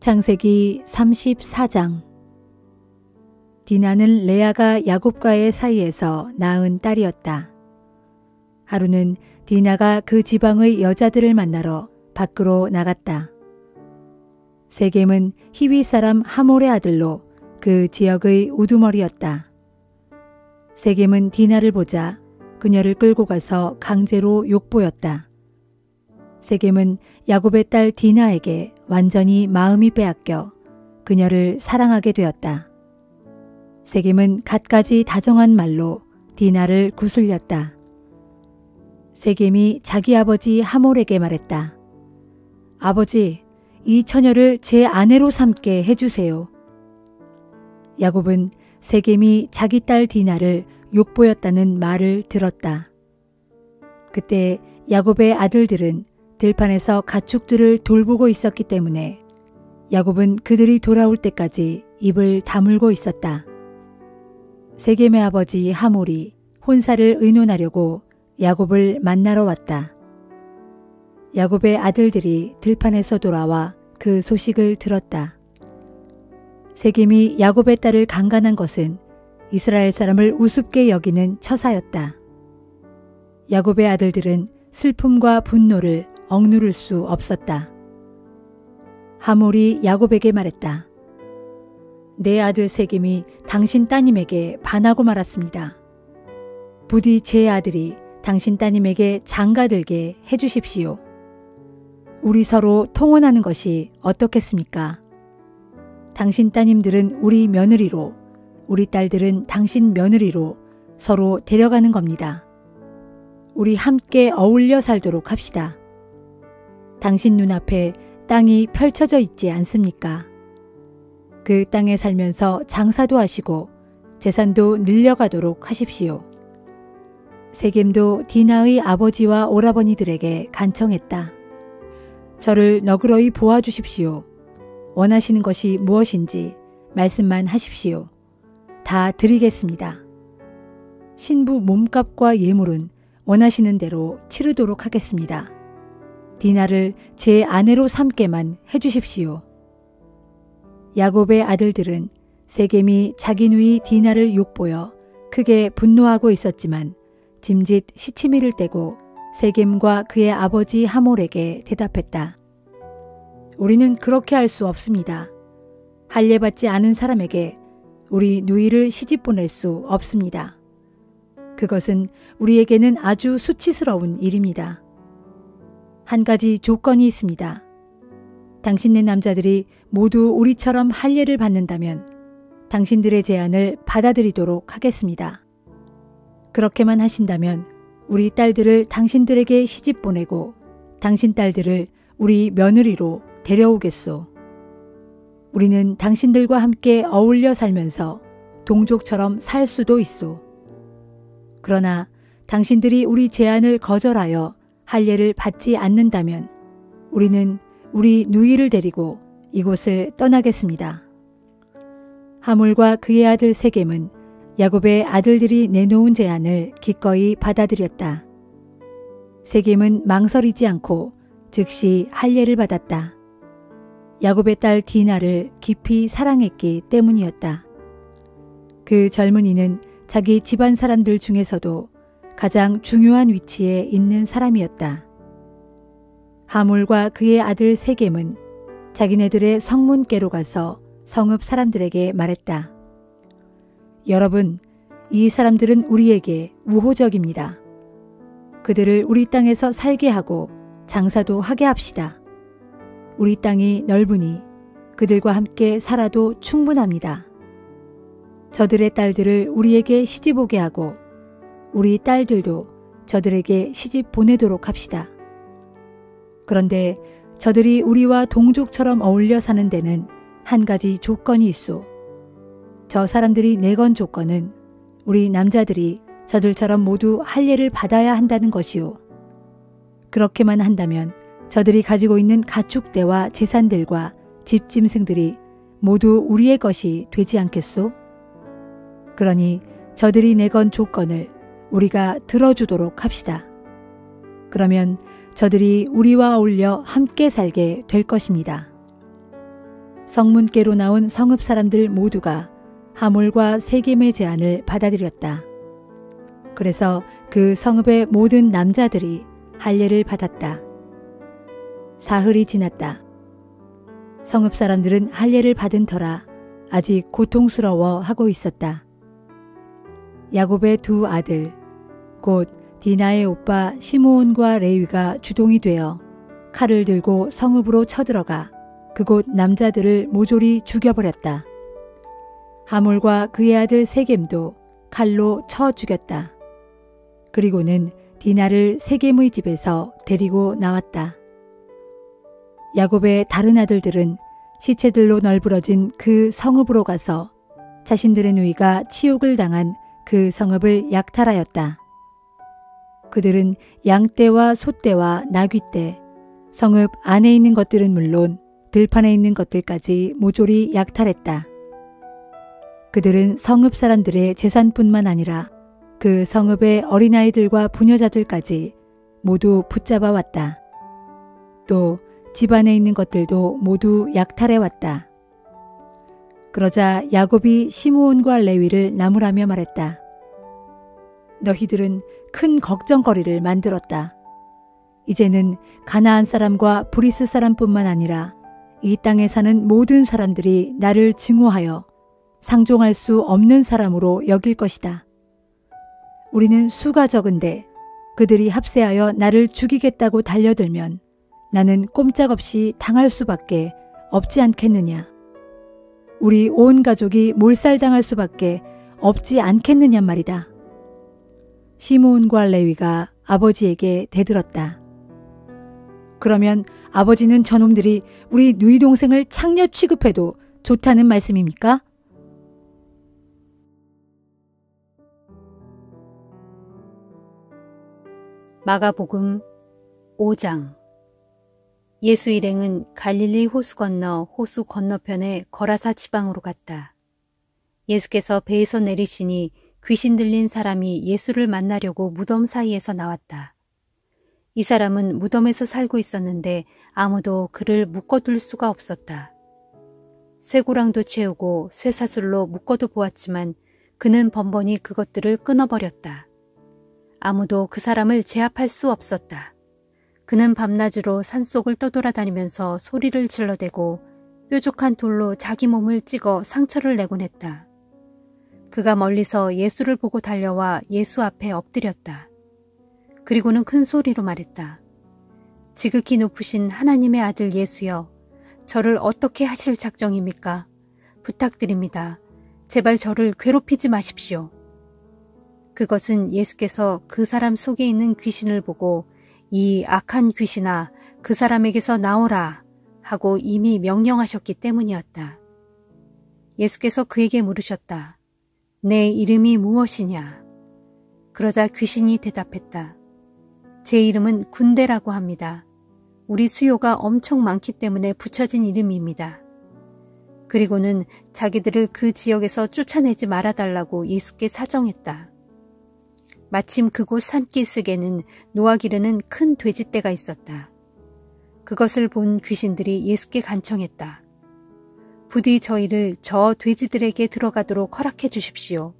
창세기 34장. 디나는 레아가 야곱과의 사이에서 낳은 딸이었다. 하루는 디나가 그 지방의 여자들을 만나러 밖으로 나갔다. 세겜은 히위 사람 하몰의 아들로 그 지역의 우두머리였다. 세겜은 디나를 보자 그녀를 끌고 가서 강제로 욕보였다. 세겜은 야곱의 딸 디나에게 완전히 마음이 빼앗겨 그녀를 사랑하게 되었다. 세겜은 갖가지 다정한 말로 디나를 구슬렸다. 세겜이 자기 아버지 하몰에게 말했다. 아버지, 이 처녀를 제 아내로 삼게 해주세요. 야곱은 세겜이 자기 딸 디나를 욕보였다는 말을 들었다. 그때 야곱의 아들들은 들판에서 가축들을 돌보고 있었기 때문에 야곱은 그들이 돌아올 때까지 입을 다물고 있었다. 세겜의 아버지 하몰이 혼사를 의논하려고 야곱을 만나러 왔다. 야곱의 아들들이 들판에서 돌아와 그 소식을 들었다. 세겜이 야곱의 딸을 강간한 것은 이스라엘 사람을 우습게 여기는 처사였다. 야곱의 아들들은 슬픔과 분노를 억누를 수 없었다. 하몰이 야곱에게 말했다. 내 아들 세겜이 당신 따님에게 반하고 말았습니다. 부디 제 아들이 당신 따님에게 장가들게 해주십시오. 우리 서로 통혼하는 것이 어떻겠습니까? 당신 따님들은 우리 며느리로, 우리 딸들은 당신 며느리로 서로 데려가는 겁니다. 우리 함께 어울려 살도록 합시다. 당신 눈앞에 땅이 펼쳐져 있지 않습니까? 그 땅에 살면서 장사도 하시고 재산도 늘려가도록 하십시오. 세겜도 디나의 아버지와 오라버니들에게 간청했다. 저를 너그러이 보아주십시오. 원하시는 것이 무엇인지 말씀만 하십시오. 다 드리겠습니다. 신부 몸값과 예물은 원하시는 대로 치르도록 하겠습니다. 디나를 제 아내로 삼게만 해주십시오. 야곱의 아들들은 세겜이 자기 누이 디나를 욕보여 크게 분노하고 있었지만 짐짓 시치미를 떼고 세겜과 그의 아버지 하몰에게 대답했다. 우리는 그렇게 할 수 없습니다. 할례받지 않은 사람에게 우리 누이를 시집 보낼 수 없습니다. 그것은 우리에게는 아주 수치스러운 일입니다. 한 가지 조건이 있습니다. 당신네 남자들이 모두 우리처럼 할례를 받는다면 당신들의 제안을 받아들이도록 하겠습니다. 그렇게만 하신다면 우리 딸들을 당신들에게 시집 보내고 당신 딸들을 우리 며느리로 데려오겠소. 우리는 당신들과 함께 어울려 살면서 동족처럼 살 수도 있소. 그러나 당신들이 우리 제안을 거절하여 할례를 받지 않는다면 우리는 우리 누이를 데리고 이곳을 떠나겠습니다. 하몰과 그의 아들 세겜은 야곱의 아들들이 내놓은 제안을 기꺼이 받아들였다. 세겜은 망설이지 않고 즉시 할례를 받았다. 야곱의 딸 디나를 깊이 사랑했기 때문이었다. 그 젊은이는 자기 집안 사람들 중에서도 가장 중요한 위치에 있는 사람이었다. 하몰과 그의 아들 세겜은 자기네들의 성문께로 가서 성읍 사람들에게 말했다. 여러분, 이 사람들은 우리에게 우호적입니다. 그들을 우리 땅에서 살게 하고 장사도 하게 합시다. 우리 땅이 넓으니 그들과 함께 살아도 충분합니다. 저들의 딸들을 우리에게 시집 오게 하고 우리 딸들도 저들에게 시집 보내도록 합시다. 그런데 저들이 우리와 동족처럼 어울려 사는 데는 한 가지 조건이 있소. 저 사람들이 내건 조건은 우리 남자들이 저들처럼 모두 할례를 받아야 한다는 것이오. 그렇게만 한다면 저들이 가지고 있는 가축대와 재산들과 집짐승들이 모두 우리의 것이 되지 않겠소? 그러니 저들이 내건 조건을 우리가 들어주도록 합시다. 그러면 저들이 우리와 어울려 함께 살게 될 것입니다. 성문께로 나온 성읍 사람들 모두가 하몰과 세겜의 제안을 받아들였다. 그래서 그 성읍의 모든 남자들이 할례를 받았다. 사흘이 지났다. 성읍 사람들은 할례를 받은 터라 아직 고통스러워하고 있었다. 야곱의 두 아들, 곧 디나의 오빠 시므온과 레위가 주동이 되어 칼을 들고 성읍으로 쳐들어가 그곳 남자들을 모조리 죽여버렸다. 하몰과 그의 아들 세겜도 칼로 쳐 죽였다. 그리고는 디나를 세겜의 집에서 데리고 나왔다. 야곱의 다른 아들들은 시체들로 널브러진 그 성읍으로 가서 자신들의 누이가 치욕을 당한 그 성읍을 약탈하였다. 그들은 양떼와 소떼와 나귀떼, 성읍 안에 있는 것들은 물론 들판에 있는 것들까지 모조리 약탈했다. 그들은 성읍 사람들의 재산뿐만 아니라 그 성읍의 어린아이들과 부녀자들까지 모두 붙잡아 왔다. 또 집안에 있는 것들도 모두 약탈해 왔다. 그러자 야곱이 시므온과 레위를 나무라며 말했다. 너희들은 큰 걱정거리를 만들었다. 이제는 가나안 사람과 브리스 사람뿐만 아니라 이 땅에 사는 모든 사람들이 나를 증오하여 상종할 수 없는 사람으로 여길 것이다. 우리는 수가 적은데 그들이 합세하여 나를 죽이겠다고 달려들면 나는 꼼짝없이 당할 수밖에 없지 않겠느냐. 우리 온 가족이 몰살당할 수밖에 없지 않겠느냐 말이다. 시므온과 레위가 아버지에게 대들었다. 그러면 아버지는 저놈들이 우리 누이 동생을 창녀 취급해도 좋다는 말씀입니까? 마가복음 5장. 예수 일행은 갈릴리 호수 건너 호수 건너편의 거라사 지방으로 갔다. 예수께서 배에서 내리시니 귀신 들린 사람이 예수를 만나려고 무덤 사이에서 나왔다. 이 사람은 무덤에서 살고 있었는데 아무도 그를 묶어둘 수가 없었다. 쇠고랑도 채우고 쇠사슬로 묶어도 보았지만 그는 번번이 그것들을 끊어버렸다. 아무도 그 사람을 제압할 수 없었다. 그는 밤낮으로 산속을 떠돌아다니면서 소리를 질러대고 뾰족한 돌로 자기 몸을 찍어 상처를 내곤 했다. 그가 멀리서 예수를 보고 달려와 예수 앞에 엎드렸다. 그리고는 큰 소리로 말했다. 지극히 높으신 하나님의 아들 예수여, 저를 어떻게 하실 작정입니까? 부탁드립니다. 제발 저를 괴롭히지 마십시오. 그것은 예수께서 그 사람 속에 있는 귀신을 보고 이 악한 귀신아, 그 사람에게서 나오라 하고 이미 명령하셨기 때문이었다. 예수께서 그에게 물으셨다. 내 이름이 무엇이냐? 그러자 귀신이 대답했다. 제 이름은 군대라고 합니다. 우리 수요가 엄청 많기 때문에 붙여진 이름입니다. 그리고는 자기들을 그 지역에서 쫓아내지 말아달라고 예수께 사정했다. 마침 그곳 산기슭에는 노아 기르는 큰 돼지떼가 있었다. 그것을 본 귀신들이 예수께 간청했다. 부디 저희를 저 돼지들에게 들어가도록 허락해 주십시오.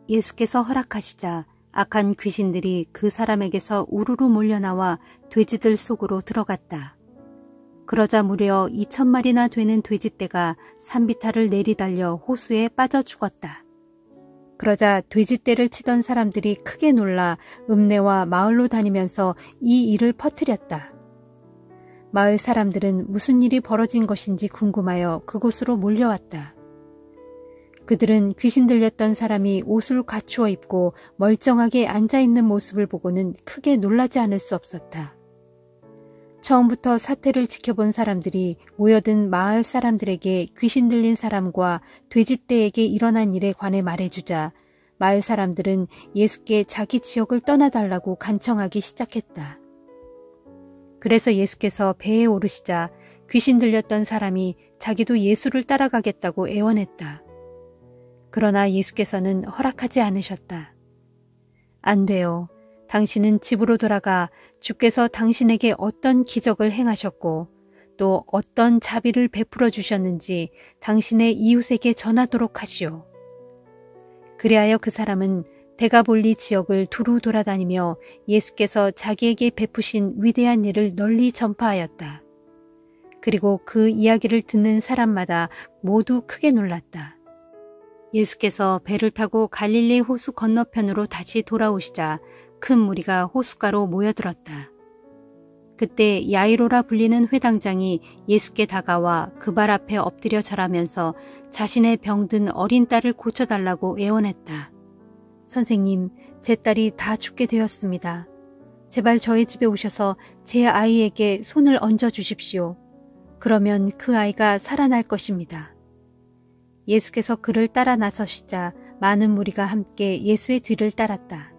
예수께서 허락하시자 악한 귀신들이 그 사람에게서 우르르 몰려나와 돼지들 속으로 들어갔다. 그러자 무려 2,000마리나 되는 돼지떼가 산비탈을 내리달려 호수에 빠져 죽었다. 그러자 돼지떼를 치던 사람들이 크게 놀라 읍내와 마을로 다니면서 이 일을 퍼뜨렸다. 마을 사람들은 무슨 일이 벌어진 것인지 궁금하여 그곳으로 몰려왔다. 그들은 귀신 들렸던 사람이 옷을 갖추어 입고 멀쩡하게 앉아있는 모습을 보고는 크게 놀라지 않을 수 없었다. 처음부터 사태를 지켜본 사람들이 모여든 마을 사람들에게 귀신 들린 사람과 돼지떼에게 일어난 일에 관해 말해주자 마을 사람들은 예수께 자기 지역을 떠나달라고 간청하기 시작했다. 그래서 예수께서 배에 오르시자 귀신 들렸던 사람이 자기도 예수를 따라가겠다고 애원했다. 그러나 예수께서는 허락하지 않으셨다. 안 돼요. 당신은 집으로 돌아가 주께서 당신에게 어떤 기적을 행하셨고 또 어떤 자비를 베풀어 주셨는지 당신의 이웃에게 전하도록 하시오. 그리하여 그 사람은 데가볼리 지역을 두루 돌아다니며 예수께서 자기에게 베푸신 위대한 일을 널리 전파하였다. 그리고 그 이야기를 듣는 사람마다 모두 크게 놀랐다. 예수께서 배를 타고 갈릴리 호수 건너편으로 다시 돌아오시자 큰 무리가 호숫가로 모여들었다. 그때 야이로라 불리는 회당장이 예수께 다가와 그 발 앞에 엎드려 절하면서 자신의 병든 어린 딸을 고쳐달라고 애원했다. 선생님, 제 딸이 다 죽게 되었습니다. 제발 저희 집에 오셔서 제 아이에게 손을 얹어 주십시오. 그러면 그 아이가 살아날 것입니다. 예수께서 그를 따라 나서시자 많은 무리가 함께 예수의 뒤를 따랐다.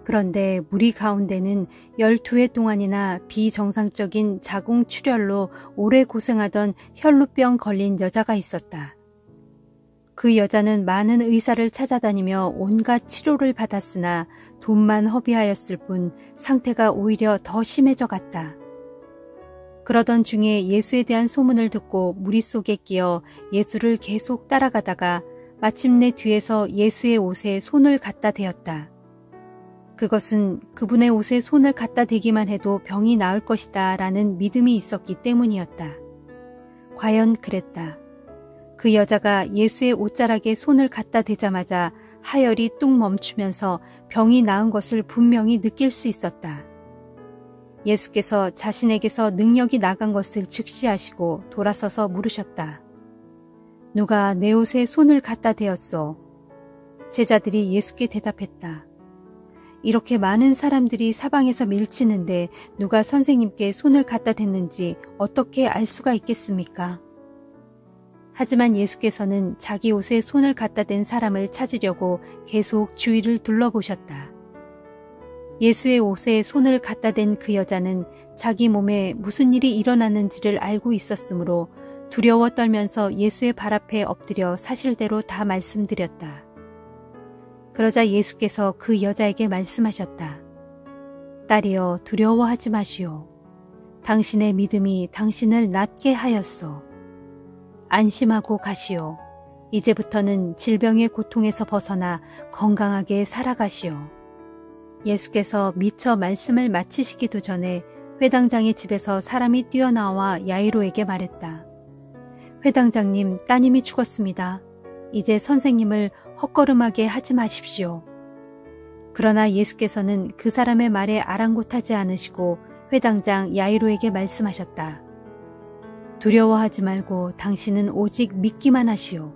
그런데 무리 가운데는 12해 동안이나 비정상적인 자궁출혈로 오래 고생하던 혈루병 걸린 여자가 있었다. 그 여자는 많은 의사를 찾아다니며 온갖 치료를 받았으나 돈만 허비하였을 뿐 상태가 오히려 더 심해져 갔다. 그러던 중에 예수에 대한 소문을 듣고 무리 속에 끼어 예수를 계속 따라가다가 마침내 뒤에서 예수의 옷에 손을 갖다 대었다. 그것은 그분의 옷에 손을 갖다 대기만 해도 병이 나을 것이다 라는 믿음이 있었기 때문이었다. 과연 그랬다. 그 여자가 예수의 옷자락에 손을 갖다 대자마자 하혈이 뚝 멈추면서 병이 나은 것을 분명히 느낄 수 있었다. 예수께서 자신에게서 능력이 나간 것을 즉시하시고 돌아서서 물으셨다. 누가 내 옷에 손을 갖다 대었소? 제자들이 예수께 대답했다. 이렇게 많은 사람들이 사방에서 밀치는데 누가 선생님께 손을 갖다 댔는지 어떻게 알 수가 있겠습니까? 하지만 예수께서는 자기 옷에 손을 갖다 댄 사람을 찾으려고 계속 주위를 둘러보셨다. 예수의 옷에 손을 갖다 댄 그 여자는 자기 몸에 무슨 일이 일어났는지를 알고 있었으므로 두려워 떨면서 예수의 발 앞에 엎드려 사실대로 다 말씀드렸다. 그러자 예수께서 그 여자에게 말씀하셨다. 딸이여, 두려워하지 마시오. 당신의 믿음이 당신을 낫게 하였소. 안심하고 가시오. 이제부터는 질병의 고통에서 벗어나 건강하게 살아가시오. 예수께서 미처 말씀을 마치시기도 전에 회당장의 집에서 사람이 뛰어나와 야이로에게 말했다. 회당장님, 따님이 죽었습니다. 이제 선생님을 헛걸음하게 하지 마십시오. 그러나 예수께서는 그 사람의 말에 아랑곳하지 않으시고 회당장 야이로에게 말씀하셨다. 두려워하지 말고 당신은 오직 믿기만 하시오.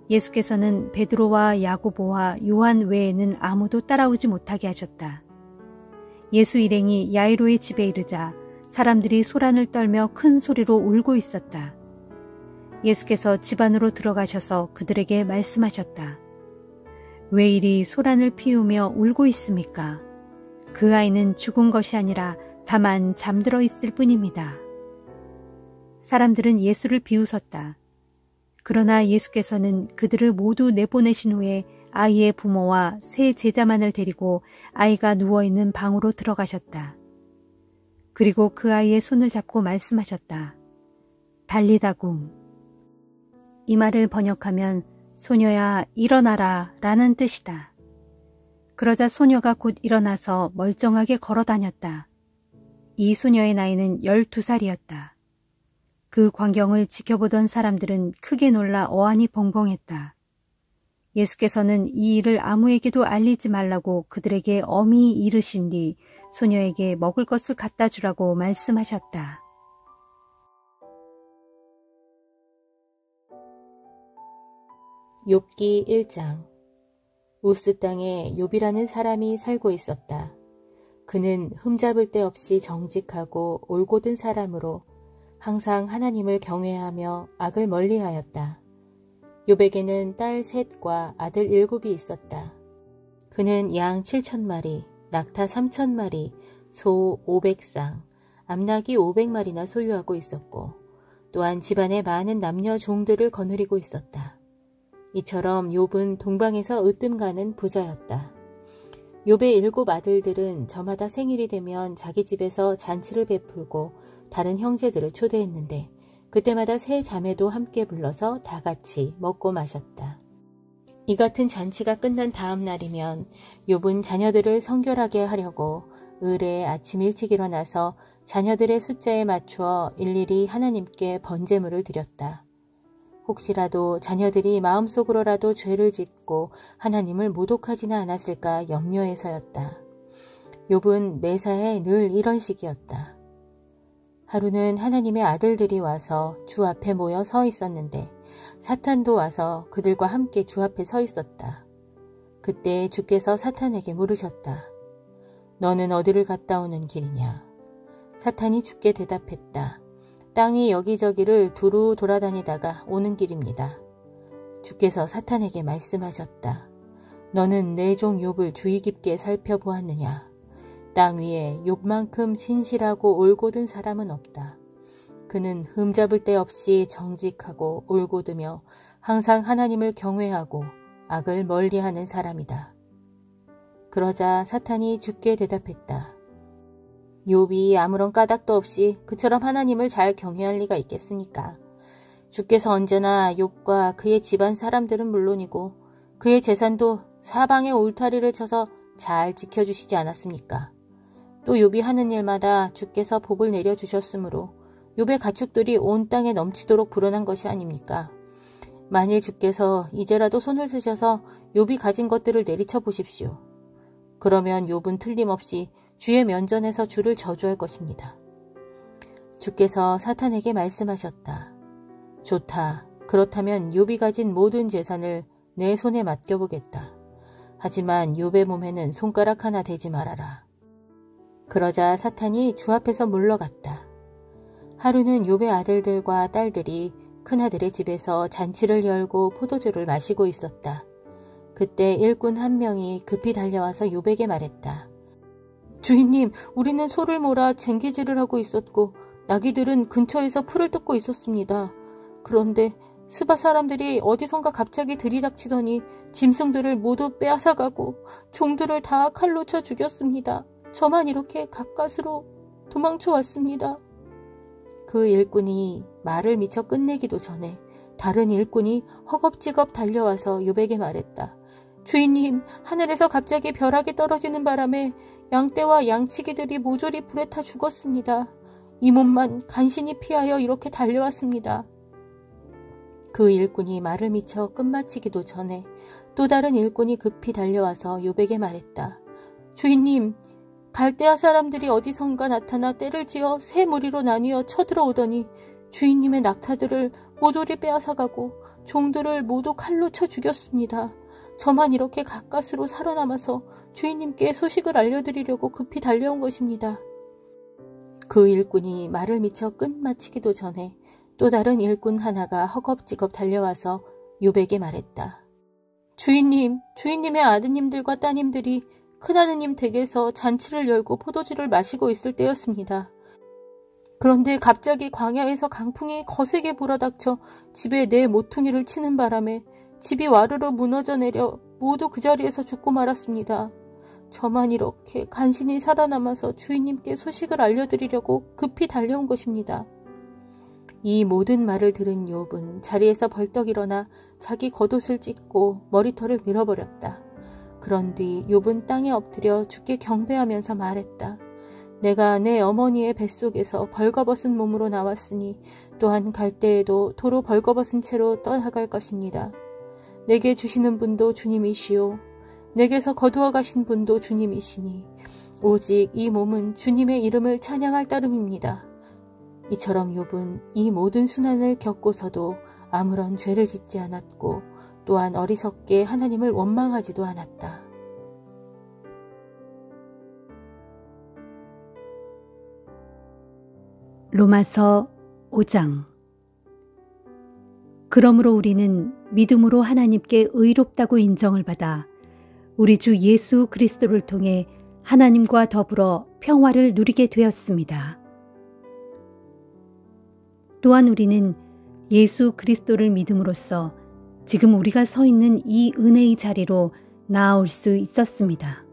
예수께서는 베드로와 야고보와 요한 외에는 아무도 따라오지 못하게 하셨다. 예수 일행이 야이로의 집에 이르자 사람들이 소란을 떨며 큰 소리로 울고 있었다. 예수께서 집 안으로 들어가셔서 그들에게 말씀하셨다. 왜 이리 소란을 피우며 울고 있습니까? 그 아이는 죽은 것이 아니라 다만 잠들어 있을 뿐입니다. 사람들은 예수를 비웃었다. 그러나 예수께서는 그들을 모두 내보내신 후에 아이의 부모와 세 제자만을 데리고 아이가 누워있는 방으로 들어가셨다. 그리고 그 아이의 손을 잡고 말씀하셨다. 달리다굼. 이 말을 번역하면 소녀야 일어나라 라는 뜻이다. 그러자 소녀가 곧 일어나서 멀쩡하게 걸어 다녔다. 이 소녀의 나이는 12살이었다. 그 광경을 지켜보던 사람들은 크게 놀라 어안이 벙벙했다. 예수께서는 이 일을 아무에게도 알리지 말라고 그들에게 엄히 이르신 뒤 소녀에게 먹을 것을 갖다 주라고 말씀하셨다. 욥기 1장. 우스 땅에 욥이라는 사람이 살고 있었다. 그는 흠잡을 데 없이 정직하고 올곧은 사람으로 항상 하나님을 경외하며 악을 멀리하였다. 욥에게는 딸 3과 아들 7이 있었다. 그는 양 7,000마리, 낙타 3,000마리, 소 500쌍, 암나귀 500마리나 소유하고 있었고 또한 집안에 많은 남녀 종들을 거느리고 있었다. 이처럼 욥은 동방에서 으뜸가는 부자였다. 욥의 7 아들들은 저마다 생일이 되면 자기 집에서 잔치를 베풀고 다른 형제들을 초대했는데 그때마다 세 자매도 함께 불러서 다 같이 먹고 마셨다. 이 같은 잔치가 끝난 다음 날이면 욥은 자녀들을 성결하게 하려고 을에 아침 일찍 일어나서 자녀들의 숫자에 맞추어 일일이 하나님께 번제물을 드렸다. 혹시라도 자녀들이 마음속으로라도 죄를 짓고 하나님을 모독하지는 않았을까 염려해서였다. 욥은 매사에 늘 이런 식이었다. 하루는 하나님의 아들들이 와서 주 앞에 모여 서 있었는데 사탄도 와서 그들과 함께 주 앞에 서 있었다. 그때 주께서 사탄에게 물으셨다. 너는 어디를 갔다 오는 길이냐? 사탄이 주께 대답했다. 땅이 여기저기를 두루 돌아다니다가 오는 길입니다. 주께서 사탄에게 말씀하셨다. 너는 내 종 욥을 주의 깊게 살펴보았느냐? 땅 위에 욥만큼 신실하고 올곧은 사람은 없다. 그는 흠잡을 데 없이 정직하고 올곧으며 항상 하나님을 경외하고 악을 멀리하는 사람이다. 그러자 사탄이 주께 대답했다. 욥이 아무런 까닭도 없이 그처럼 하나님을 잘 경외할 리가 있겠습니까? 주께서 언제나 욥과 그의 집안 사람들은 물론이고 그의 재산도 사방에 울타리를 쳐서 잘 지켜주시지 않았습니까? 또 욥이 하는 일마다 주께서 복을 내려주셨으므로 욥의 가축들이 온 땅에 넘치도록 불어난 것이 아닙니까? 만일 주께서 이제라도 손을 쓰셔서 욥이 가진 것들을 내리쳐 보십시오. 그러면 욥은 틀림없이 주의 면전에서 주를 저주할 것입니다. 주께서 사탄에게 말씀하셨다. 좋다. 그렇다면 욥이 가진 모든 재산을 내 손에 맡겨보겠다. 하지만 욥의 몸에는 손가락 하나 대지 말아라. 그러자 사탄이 주 앞에서 물러갔다. 하루는 욥의 아들들과 딸들이 큰아들의 집에서 잔치를 열고 포도주를 마시고 있었다. 그때 일꾼 한 명이 급히 달려와서 욥에게 말했다. 주인님, 우리는 소를 몰아 쟁기질을 하고 있었고 나귀들은 근처에서 풀을 뜯고 있었습니다. 그런데 스바 사람들이 어디선가 갑자기 들이닥치더니 짐승들을 모두 빼앗아가고 종들을 다 칼로 쳐 죽였습니다. 저만 이렇게 가까스로 도망쳐 왔습니다. 그 일꾼이 말을 미처 끝내기도 전에 다른 일꾼이 허겁지겁 달려와서 욥에게 말했다. 주인님, 하늘에서 갑자기 벼락이 떨어지는 바람에 양떼와 양치기들이 모조리 불에 타 죽었습니다. 이 몸만 간신히 피하여 이렇게 달려왔습니다. 그 일꾼이 말을 미처 끝마치기도 전에 또 다른 일꾼이 급히 달려와서 욥에게 말했다. 주인님, 갈대아 사람들이 어디선가 나타나 떼를 지어 세 무리로 나뉘어 쳐들어오더니 주인님의 낙타들을 모조리 빼앗아가고 종들을 모두 칼로 쳐 죽였습니다. 저만 이렇게 가까스로 살아남아서 주인님께 소식을 알려드리려고 급히 달려온 것입니다. 그 일꾼이 말을 미처 끝마치기도 전에 또 다른 일꾼 하나가 허겁지겁 달려와서 욥에게 말했다. 주인님, 주인님의 아드님들과 따님들이 큰아드님 댁에서 잔치를 열고 포도주를 마시고 있을 때였습니다. 그런데 갑자기 광야에서 강풍이 거세게 불어닥쳐 집에 내 모퉁이를 치는 바람에 집이 와르르 무너져 내려 모두 그 자리에서 죽고 말았습니다. 저만 이렇게 간신히 살아남아서 주인님께 소식을 알려드리려고 급히 달려온 것입니다. 이 모든 말을 들은 욥은 자리에서 벌떡 일어나 자기 겉옷을 찢고 머리털을 밀어버렸다. 그런 뒤 욥은 땅에 엎드려 주께 경배하면서 말했다. 내가 내 어머니의 뱃속에서 벌거벗은 몸으로 나왔으니 또한 갈 때에도 도로 벌거벗은 채로 떠나갈 것입니다. 내게 주시는 분도 주님이시오. 내게서 거두어 가신 분도 주님이시니 오직 이 몸은 주님의 이름을 찬양할 따름입니다. 이처럼 욥은 이 모든 순환을 겪고서도 아무런 죄를 짓지 않았고 또한 어리석게 하나님을 원망하지도 않았다. 로마서 5장. 그러므로 우리는 믿음으로 하나님께 의롭다고 인정을 받아 우리 주 예수 그리스도를 통해 하나님과 더불어 평화를 누리게 되었습니다. 또한 우리는 예수 그리스도를 믿음으로써 지금 우리가 서 있는 이 은혜의 자리로 나아올 수 있었습니다.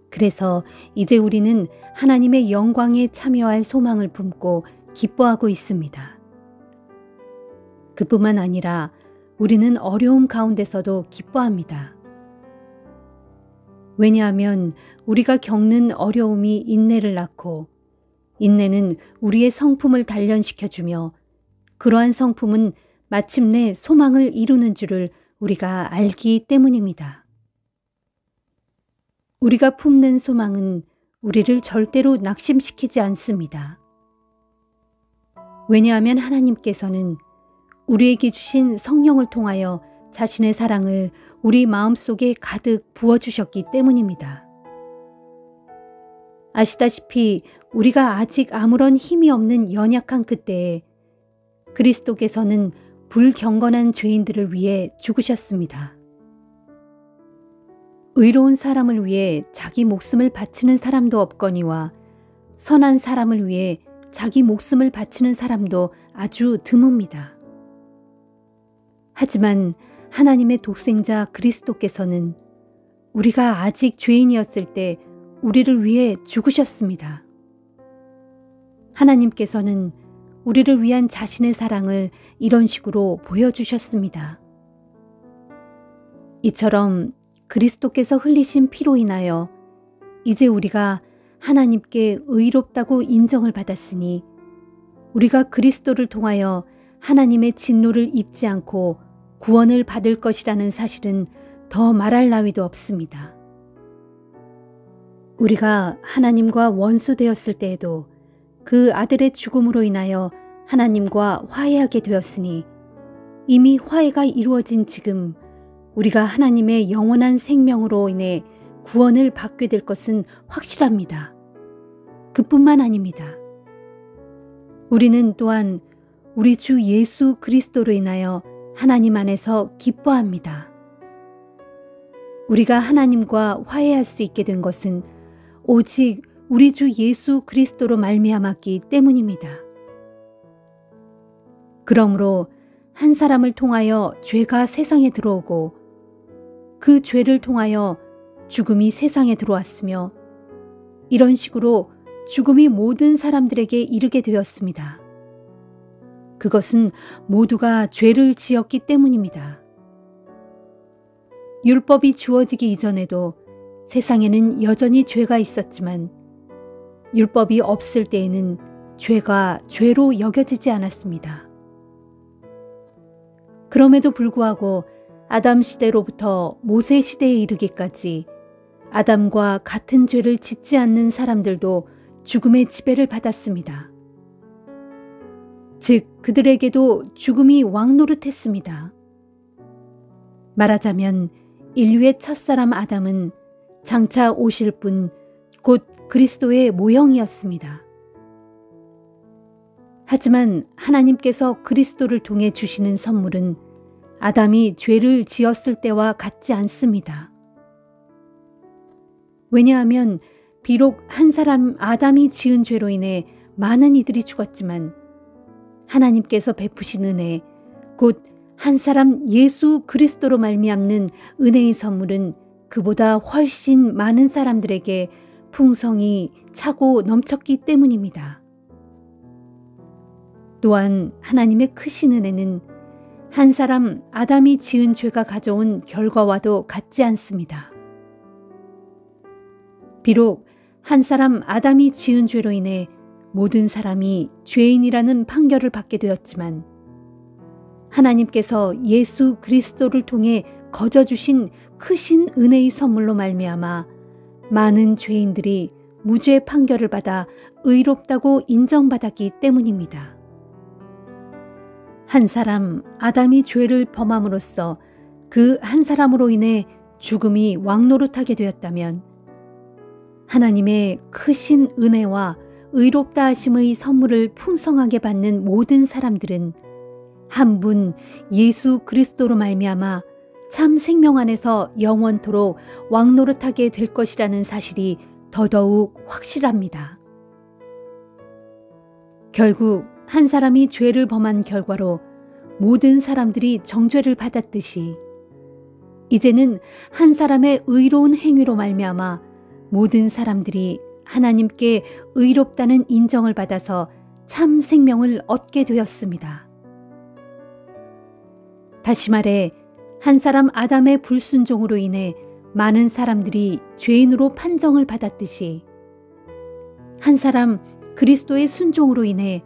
그래서 이제 우리는 하나님의 영광에 참여할 소망을 품고 기뻐하고 있습니다. 그뿐만 아니라 우리는 어려움 가운데서도 기뻐합니다. 왜냐하면 우리가 겪는 어려움이 인내를 낳고 인내는 우리의 성품을 단련시켜주며 그러한 성품은 마침내 소망을 이루는 줄을 우리가 알기 때문입니다. 우리가 품는 소망은 우리를 절대로 낙심시키지 않습니다. 왜냐하면 하나님께서는 우리에게 주신 성령을 통하여 자신의 사랑을 우리 마음속에 가득 부어주셨기 때문입니다. 아시다시피 우리가 아직 아무런 힘이 없는 연약한 그때에 그리스도께서는 불경건한 죄인들을 위해 죽으셨습니다. 의로운 사람을 위해 자기 목숨을 바치는 사람도 없거니와 선한 사람을 위해 자기 목숨을 바치는 사람도 아주 드뭅니다. 하지만 하나님의 독생자 그리스도께서는 우리가 아직 죄인이었을 때 우리를 위해 죽으셨습니다. 하나님께서는 우리를 위한 자신의 사랑을 이런 식으로 보여주셨습니다. 이처럼 그리스도께서 흘리신 피로 인하여 이제 우리가 하나님께 의롭다고 인정을 받았으니 우리가 그리스도를 통하여 하나님의 진노를 입지 않고 구원을 받을 것이라는 사실은 더 말할 나위도 없습니다. 우리가 하나님과 원수되었을 때에도 그 아들의 죽음으로 인하여 하나님과 화해하게 되었으니 이미 화해가 이루어진 지금 우리가 하나님의 영원한 생명으로 인해 구원을 받게 될 것은 확실합니다. 그뿐만 아닙니다. 우리는 또한 우리 주 예수 그리스도로 인하여 하나님 안에서 기뻐합니다. 우리가 하나님과 화해할 수 있게 된 것은 오직 우리 주 예수 그리스도로 말미암았기 때문입니다. 그러므로 한 사람을 통하여 죄가 세상에 들어오고 그 죄를 통하여 죽음이 세상에 들어왔으며 이런 식으로 죽음이 모든 사람들에게 이르게 되었습니다. 그것은 모두가 죄를 지었기 때문입니다. 율법이 주어지기 이전에도 세상에는 여전히 죄가 있었지만 율법이 없을 때에는 죄가 죄로 여겨지지 않았습니다. 그럼에도 불구하고 아담 시대로부터 모세 시대에 이르기까지 아담과 같은 죄를 짓지 않는 사람들도 죽음의 지배를 받았습니다. 즉 그들에게도 죽음이 왕노릇했습니다. 말하자면 인류의 첫사람 아담은 장차 오실 분 곧 그리스도의 모형이었습니다. 하지만 하나님께서 그리스도를 통해 주시는 선물은 아담이 죄를 지었을 때와 같지 않습니다. 왜냐하면 비록 한 사람 아담이 지은 죄로 인해 많은 이들이 죽었지만 하나님께서 베푸신 은혜, 곧 한 사람 예수 그리스도로 말미암는 은혜의 선물은 그보다 훨씬 많은 사람들에게 풍성히 차고 넘쳤기 때문입니다. 또한 하나님의 크신 은혜는 한 사람 아담이 지은 죄가 가져온 결과와도 같지 않습니다. 비록 한 사람 아담이 지은 죄로 인해 모든 사람이 죄인이라는 판결을 받게 되었지만 하나님께서 예수 그리스도를 통해 거저주신 크신 은혜의 선물로 말미암아 많은 죄인들이 무죄 판결을 받아 의롭다고 인정받았기 때문입니다. 한 사람 아담이 죄를 범함으로써 그 한 사람으로 인해 죽음이 왕노릇하게 되었다면 하나님의 크신 은혜와 의롭다 하심의 선물을 풍성하게 받는 모든 사람들은 한 분 예수 그리스도로 말미암아 참 생명 안에서 영원토록 왕노릇하게 될 것이라는 사실이 더더욱 확실합니다. 결국 한 사람이 죄를 범한 결과로 모든 사람들이 정죄를 받았듯이 이제는 한 사람의 의로운 행위로 말미암아 모든 사람들이 하나님께 의롭다는 인정을 받아서 참 생명을 얻게 되었습니다. 다시 말해 한 사람 아담의 불순종으로 인해 많은 사람들이 죄인으로 판정을 받았듯이 한 사람 그리스도의 순종으로 인해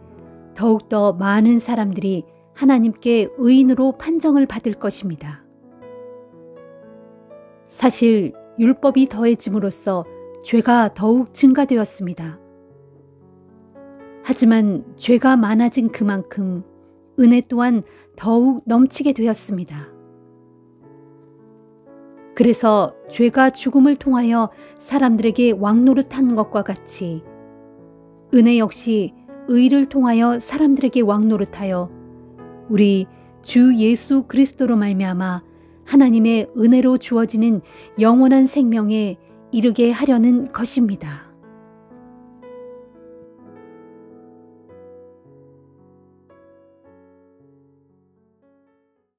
더욱더 많은 사람들이 하나님께 의인으로 판정을 받을 것입니다. 사실 율법이 더해짐으로써 죄가 더욱 증가되었습니다. 하지만 죄가 많아진 그만큼 은혜 또한 더욱 넘치게 되었습니다. 그래서 죄가 죽음을 통하여 사람들에게 왕노릇한 것과 같이 은혜 역시 의를 통하여 사람들에게 왕노릇하여 우리 주 예수 그리스도로 말미암아 하나님의 은혜로 주어지는 영원한 생명에 이르게 하려는 것입니다.